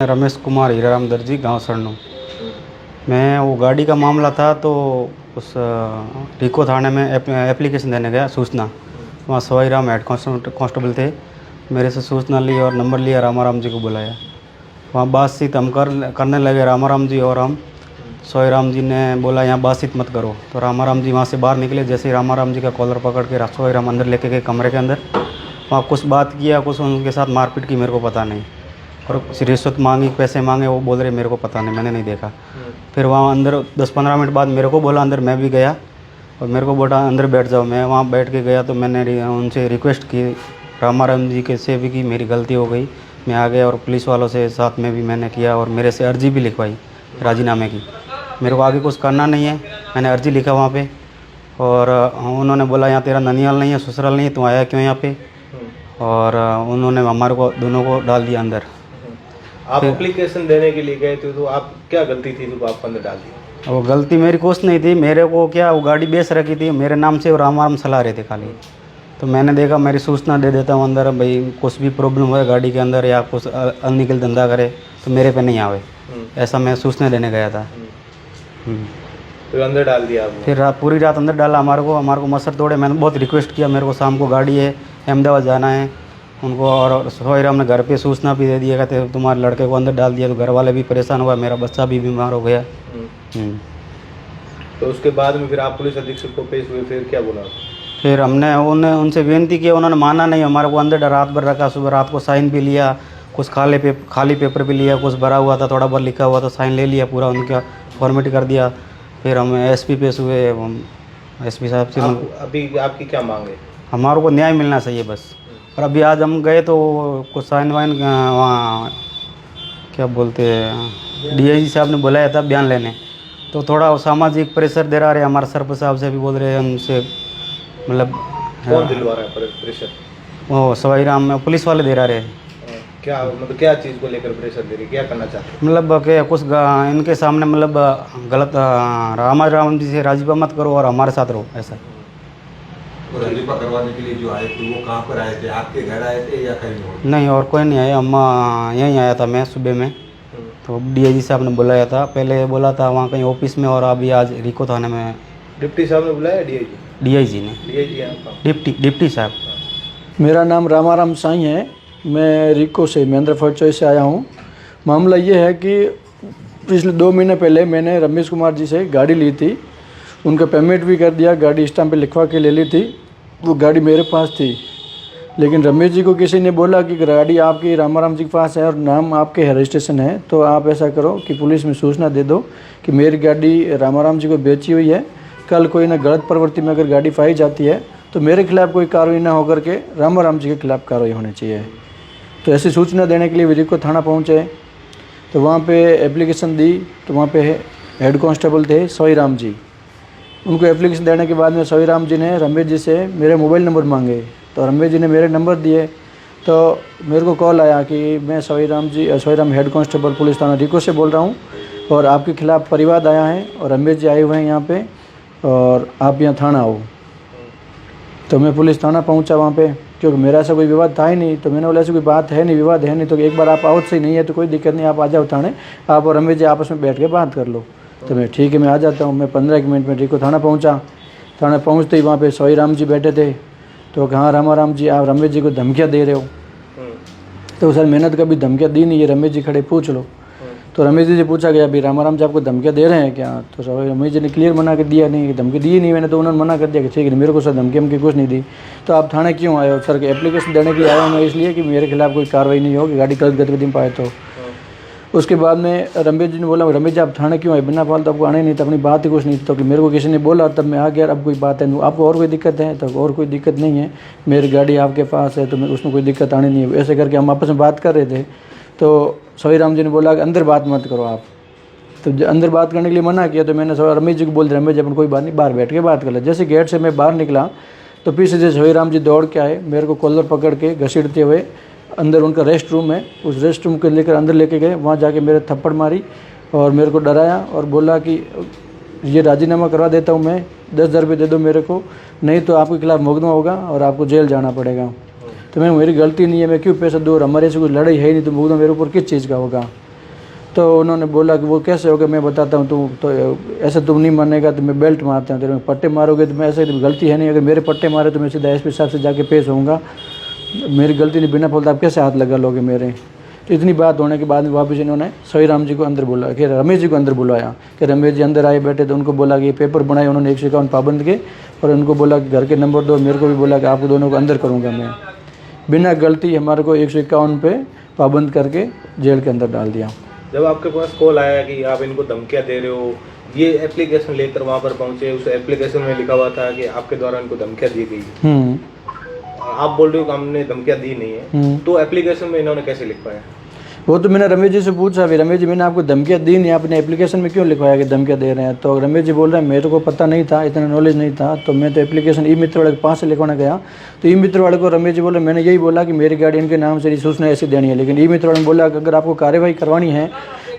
रमेश कुमार हीराराम दर्जी, गांव सरनू। मैं वो गाड़ी का मामला था तो उस रिको थाने में एप्लीकेशन देने गया, सूचना। वहाँ सवाई राम हेड कांस्टेबल थे। मेरे से सूचना ली और नंबर लिया, रामाराम जी को बुलाया। वहाँ बातचीत हम करने लगे, रामाराम जी और हम। सवाई राम जी ने बोला यहाँ बातचीत मत करो, तो रामाराम जी वहाँ से बाहर निकले। जैसे ही रामाराम जी का कॉलर पकड़ के सवाई राम अंदर लेके गए कमरे के अंदर। वहाँ कुछ बात किया, कुछ उनके साथ मारपीट की, मेरे को पता नहीं। और रिश्वत मांगी, पैसे मांगे, वो बोल रहे मेरे को पता नहीं, मैंने नहीं देखा। फिर वहाँ अंदर 10-15 मिनट बाद मेरे को बोला अंदर, मैं भी गया और मेरे को बोला अंदर बैठ जाओ। मैं वहाँ बैठ के गया तो मैंने उनसे रिक्वेस्ट की, रामाराम जी के से भी, कि मेरी गलती हो गई, मैं आ गया। और पुलिस वालों से साथ में भी मैंने किया और मेरे से अर्जी भी लिखवाई राजीनामे की। मेरे को आगे कुछ करना नहीं है, मैंने अर्जी लिखा वहाँ पे। और उन्होंने बोला यहाँ तेरा ननियाल नहीं है, ससुराल नहीं है, तू आया क्यों यहाँ पे। और उन्होंने हमारे को दोनों को डाल दिया अंदर। आप एप्लीकेशन देने के लिए गए थे तो आप क्या गलती थी तो आप अंदर डाल दिया? वो गलती मेरी कुछ नहीं थी। मेरे को क्या, वो गाड़ी बेच रखी थी मेरे नाम से, और रामाराम चला रहे थे खाली। तो मैंने देखा, मेरी सूचना दे देता हूँ अंदर, भाई कुछ भी प्रॉब्लम हो गाड़ी के अंदर या कुछ अनलिगल धंधा करे तो मेरे पे नहीं आवे, ऐसा मैं सूचना देने गया था। तो अंदर डाल दिया आपने? फिर पूरी रात अंदर डाला हमारे को मसर तोड़े। मैंने बहुत रिक्वेस्ट किया, मेरे को शाम को गाड़ी है, अहमदाबाद जाना है उनको। और सवाई राम ने घर पे सूचना भी दे दिया, कहते तुम्हारे लड़के को अंदर डाल दिया। तो घर वाले भी परेशान हुआ, मेरा बच्चा भी बीमार हो गया। तो उसके बाद में फिर आप पुलिस अधीक्षक को पेश हुए, फिर क्या बोला? फिर हमने उनसे विनती की, उन्होंने माना नहीं। हमारे को अंदर रात भर रखा, सुबह रात को साइन भी लिया, कुछ खाली पेपर भी लिया, कुछ भरा हुआ था, थोड़ा बहुत लिखा हुआ था, साइन ले लिया, पूरा उनका फॉर्मेट कर दिया। फिर हम एसपी पेश हुए, एसपी साहब से। अभी आपकी क्या मांग है? हमारे को न्याय मिलना चाहिए बस। और अभी आज हम गए तो कुछ साइन वाइन वहाँ क्या बोलते हैं, डीआईजी साहब ने बुलाया था बयान लेने। तो थोड़ा सामाजिक प्रेशर दे रहा है, हमारे सरपंच साहब से भी बोल रहे हैं हमसे, मतलब कौन दिलवा रहा है प्रेशर? वो सवाई राम में पुलिस वाले दे रहे हैं। क्या मतलब क्या चीज़ को लेकर प्रेशर दे रही, क्या करना चाहते हैं? मतलब कि कुछ इनके सामने मतलब गलत, रामाराम जी से राजीपा मत करो और हमारे साथ रहो, ऐसा। और राजीपा करवाने के लिए जो आए थे वो कहाँ पर आए थे? आपके घर आए थे या कहीं और? नहीं, और कोई नहीं आया, हम यहीं आया था मैं सुबह में। तो डीआईजी साहब ने बुलाया था, पहले बोला था वहाँ कहीं ऑफिस में, और अभी आज रिको थाने में। डिप्टी साहब ने बुलाया? डीआईजी ने डीआईजी डिप्टी साहब। मेरा नाम रामाराम साईं है, मैं रिको से, महेंद्र फर्चोई से आया हूँ। मामला ये है कि पिछले 2 महीने पहले मैंने रमेश कुमार जी से गाड़ी ली थी, उनका पेमेंट भी कर दिया, गाड़ी स्टाम्प पे लिखवा के ले ली थी। वो गाड़ी मेरे पास थी, लेकिन रमेश जी को किसी ने बोला कि गाड़ी आपकी रामाराम जी के पास है और नाम आपके रजिस्ट्रेशन है, तो आप ऐसा करो कि पुलिस में सूचना दे दो कि मेरी गाड़ी रामाराम जी को बेची हुई है। कल कोई ना गलत प्रवृत्ति में अगर गाड़ी पाई जाती है तो मेरे खिलाफ़ कोई कार्रवाई ना होकर के रामाराम जी के खिलाफ़ कार्रवाई होनी चाहिए। तो ऐसी सूचना देने के लिए विरिको थाना पहुँचे, तो वहाँ पे एप्लीकेशन दी। तो वहाँ पे हेड कांस्टेबल थे सवाई राम जी। उनको एप्लीकेशन देने के बाद में सवाई राम जी ने रमेश जी से मेरे मोबाइल नंबर मांगे, तो रमेश जी ने मेरे नंबर दिए। तो मेरे को कॉल आया कि मैं Sawai Ram head constable police थाना रिको से बोल रहा हूँ और आपके खिलाफ़ परिवाद आया है और रमेश जी आए हुए हैं यहाँ पे और आप यहाँ थाना आओ। तो मैं पुलिस थाना पहुँचा वहाँ पे, क्योंकि मेरा ऐसा कोई विवाद था ही नहीं। तो मैंने बोला ऐसी कोई बात है नहीं, विवाद है नहीं, तो एक बार आप आओ, सही नहीं है तो कोई दिक्कत नहीं, आप आ जाओ थाने, आप और रमेश जी आपस में बैठ के बात कर लो। तो मैं ठीक है, मैं आ जाता हूँ। मैं 15 मिनट में रिको थाना पहुँचा। थाना पहुँचते ही वहाँ पे सवाई राम जी बैठे थे। तो कहाँ रामाराम जी, आप रमेश जी को धमकियाँ दे रहे हो? तो सर मैंने तो कभी धमकियाँ दी नहीं है, रमेश जी खड़े पूछ लो। तो रमेश जी से पूछा गया, अभी रामाराम जी आपको धमकियाँ दे रहे हैं क्या? तो सर रमेश जी ने क्लियर मना कर दिया, नहीं धमकी दी नहीं मैंने। तो उन्होंने मना कर दिया कि ठीक है, मेरे को सर धमकी कुछ नहीं दी। तो आप थाने क्यों आए हो? सर के एप्लीकेशन देने के लिए आया हूँ मैं, इसलिए कि मेरे खिलाफ़ कोई कार्रवाई नहीं होगी, गाड़ी गलत गतिविधि में पाए। तो उसके बाद में रमेश जी ने बोला, रमेश जी आप थाने क्यों आए? बिना फालतू आपको आने नहीं था, अपनी बात ही कुछ नहीं थी। तो मेरे को किसी ने बोला, तब मैं आ गया। अब कोई बात है, आपको और कोई दिक्कत है? तो और कोई दिक्कत नहीं है, मेरी गाड़ी आपके पास है, तो मैं उसमें कोई दिक्कत आनी नहीं है। ऐसे करके हम आपस में बात कर रहे थे। तो सवाई राम जी ने बोला कि अंदर बात मत करो आप। तो अंदर बात करने के लिए मना किया। तो मैंने रमेश जी को बोल दिया, रमेश जी अपन कोई बात नहीं, बाहर बैठ के बात कर ले। जैसे गेट से मैं बाहर निकला तो पीछे से सवाई राम जी दौड़ के आए, मेरे को कॉलर पकड़ के घसीटते हुए अंदर उनका रेस्ट रूम है, उस रेस्ट रूम को लेकर अंदर लेके गए। वहाँ जाके मेरे थप्पड़ मारी और मेरे को डराया और बोला कि ये राजीनामा करवा देता हूँ मैं, 10,000 रुपये दे दो मेरे को, नहीं तो आपके खिलाफ़ मुकदमा होगा और आपको जेल जाना पड़ेगा। तो मैं, मेरी गलती नहीं है, मैं क्यों पैसा दूँ? हमारे से कोई लड़ाई है नहीं, तो मुकदमा मेरे ऊपर किस चीज़ का होगा? तो उन्होंने बोला कि वो कैसे होगा, मैं बताता हूँ, तू तो ऐसे तुम नहीं मानेगा तो मैं बेल्ट मारता हूँ तेरे में, पट्टे मारोगे तो मैं ऐसे तो गलती है नहीं, अगर मेरे पट्टे मारे तो मैं सीधा एसपी साहब से जाके पेश होऊंगा, मेरी गलती नहीं, बिना बोलता आप कैसे हाथ लगा लोगे मेरे। तो इतनी बात होने के बाद में वापस इन्होंने सोईराम जी को अंदर बुलाया, कि रमेश जी को अंदर बुलाया, कि रमेश जी अंदर आए बैठे तो उनको बोला कि ये पेपर बनाए उन्होंने 151 पाबंद के, और उनको बोला कि घर के नंबर दो, मेरे को भी बोला कि आपको दोनों को अंदर करूँगा मैं, बिना गलती हमारे को 151 पे पाबंद करके जेल के अंदर डाल दिया। जब आपके पास कॉल आया कि आप इनको धमकियां दे रहे हो, ये एप्लीकेशन लेकर वहां पर पहुंचे, उस एप्लीकेशन में लिखा हुआ था कि आपके द्वारा इनको धमकियां दी गई, आप बोल रहे हो कि हमने धमकियां दी नहीं है, तो एप्लीकेशन में इन्होंने कैसे लिख पाया? वो तो मैंने रमेश जी से पूछा, भी रमेश जी मैंने आपको धमकियाँ दी नहीं, आपने एप्लीकेशन में क्यों लिखवाया कि धमकियाँ दे रहे हैं? तो रमेश जी बोल रहे हैं मेरे को पता नहीं था, इतना नॉलेज नहीं था, तो मैं तो एप्लीकेशन ई मित्र वाले के पास से लिखवाने गया, तो ई मित्र वाले को रमेश जी बोले मैंने यही बोला कि मेरी गाड़ी इनके नाम से सूचना ऐसी देनी है, लेकिन ई मित्र वाले ने बोला कि अगर आपको कार्रवाई करवानी है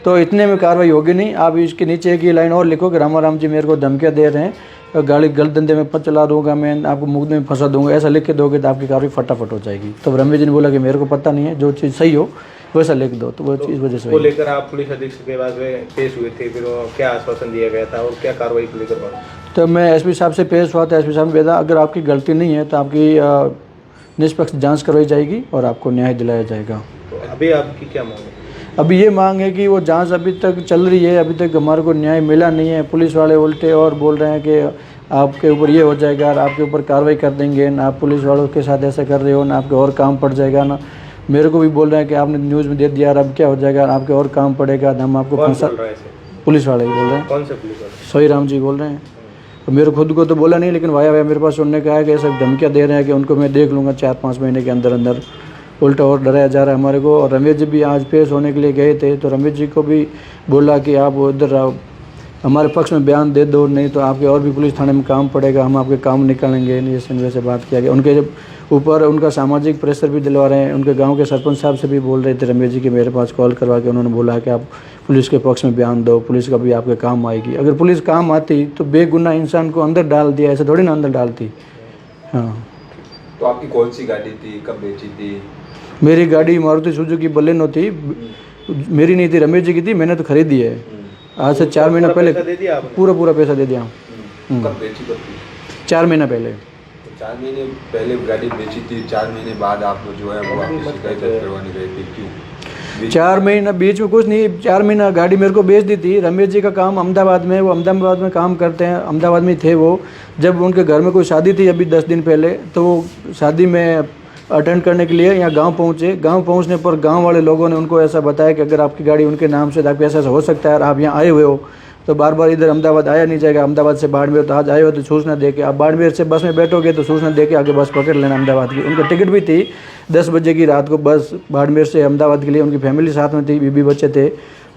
तो इतने में कार्रवाई होगी नहीं, आप इसके नीचे एक ही लाइन और लिखो कि रामाराम जी मेरे को धमकियाँ दे रहे हैं, गाड़ी गलत धंधे में चला दूंगा, मैं आपको मुकदमे में फंसा दूंगा, ऐसा लिख के दोगे तो आपकी कार्रवाई फटाफट हो जाएगी। तो रमेश जी ने बोला कि मेरे को पता नहीं है, जो चीज़ सही हो वैसा लिख दो, तो वो चीज़ वजह से वो लेकर आप पुलिस अधीक्षक के पास में पेश हुए थे, फिर वो क्या आश्वासन दिया गया था और क्या कार्रवाई को लेकर बात? तो मैं एसपी साहब से पेश हुआ था, एसपी साहब ने भेजा अगर आपकी गलती नहीं है तो आपकी निष्पक्ष जांच करवाई जाएगी और आपको न्याय दिलाया जाएगा। तो अभी आपकी क्या मांग है? अभी ये मांग है कि वो जांच अभी तक चल रही है, अभी तक हमारे को न्याय मिला नहीं है, पुलिस वाले उल्टे और बोल रहे हैं कि आपके ऊपर ये हो जाएगा और आपके ऊपर कार्रवाई कर देंगे, ना आप पुलिस वालों के साथ ऐसा कर रहे हो, ना आपके और काम पड़ जाएगा, ना मेरे को भी बोल रहे हैं कि आपने न्यूज़ में दे दिया यार अब क्या हो जाएगा, आपके और काम पड़ेगा, हम आपको फंसा। पुलिस वाले ही बोल रहे हैं। कौन से पुलिस वाले? सोईराम जी बोल रहे हैं। तो मेरे खुद को तो बोला नहीं, लेकिन वाया मेरे पास सुनने का है कि ऐसा धमकियाँ दे रहे हैं कि उनको मैं देख लूँगा 4-5 महीने के अंदर अंदर, उल्टा और डराया जा रहा है हमारे को। और रमेश जी भी आज पेश होने के लिए गए थे, तो रमेश जी को भी बोला कि आप उधर हमारे पक्ष में बयान दे दो, नहीं तो आपके और भी पुलिस थाने में काम पड़ेगा, हम आपके काम निकालेंगे, जैसे वैसे बात किया गया। उनके ऊपर उनका सामाजिक प्रेशर भी दिलवा रहे हैं, उनके गांव के सरपंच साहब से भी बोल रहे थे रमेश जी कि मेरे पास कॉल करवा के उन्होंने बोला है कि आप पुलिस के पक्ष में बयान दो, पुलिस का भी आपके काम आएगी। अगर पुलिस काम आती तो बेगुनाह इंसान को अंदर डाल दिया, ऐसे थोड़ी ना अंदर डालती। हाँ। तो आपकी कौन सी गाड़ी थी, कब बेची थी? मेरी गाड़ी मारुति सुजुकी बलेनो थी, मेरी नहीं थी, रमेश जी की थी, मैंने तो खरीदी है आज से 4 महीना पहले। पूरा पैसा दे दिया। कब बेची? कब? 4 महीना पहले। 4 महीने पहले गाड़ी बेची थी, 4 महीने बाद आप जो है वो आपकी शिकायत करवाने गए थे, क्यों? 4 महीना बीच में कुछ नहीं, 4 महीना गाड़ी मेरे को बेच दी थी। रमेश जी का काम अहमदाबाद में, वो अहमदाबाद में काम करते हैं, अहमदाबाद में थे वो। जब उनके घर में कोई शादी थी अभी 10 दिन पहले, तो वो शादी में अटेंड करने के लिए यहाँ गांव पहुँचे। गांव पहुँचने पर गांव वाले लोगों ने उनको ऐसा बताया कि अगर आपकी गाड़ी उनके नाम से, आपको ऐसा हो सकता है, आप यहाँ आए हुए हो तो बार बार इधर अहमदाबाद आया नहीं जाएगा, अहमदाबाद से बाड़मेर, तो आज आए हो तो सूचना दे के, आप बाड़मेर से बस में बैठोगे तो सूचना दे के आगे बस पकड़ लेना अहमदाबाद की। उनका टिकट भी थी 10 बजे की रात को बस बाड़मेर से अहमदाबाद के लिए, उनकी फैमिली साथ में थी, बीबी बच्चे थे,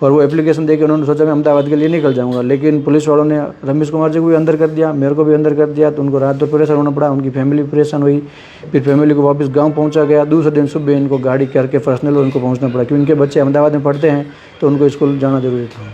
और वो एप्लीकेशन दे के उन्होंने सोचा मैं अहमदाबाद के लिए निकल जाऊँगा। लेकिन पुलिस वालों ने रमेश कुमार जी को भी अंदर कर दिया, मेरे को भी अंदर कर दिया, तो उनको रात तो परेशान होना पड़ा, उनकी फैमिली परेशान हुई। फिर फैमिली को वापस गांव पहुंचा गया, दूसरे दिन सुबह इनको गाड़ी करके पर्सनल उनको पहुंचना पड़ा, क्योंकि उनके बच्चे अहमदाबाद में पढ़ते हैं तो उनको स्कूल जाना जरूरी था।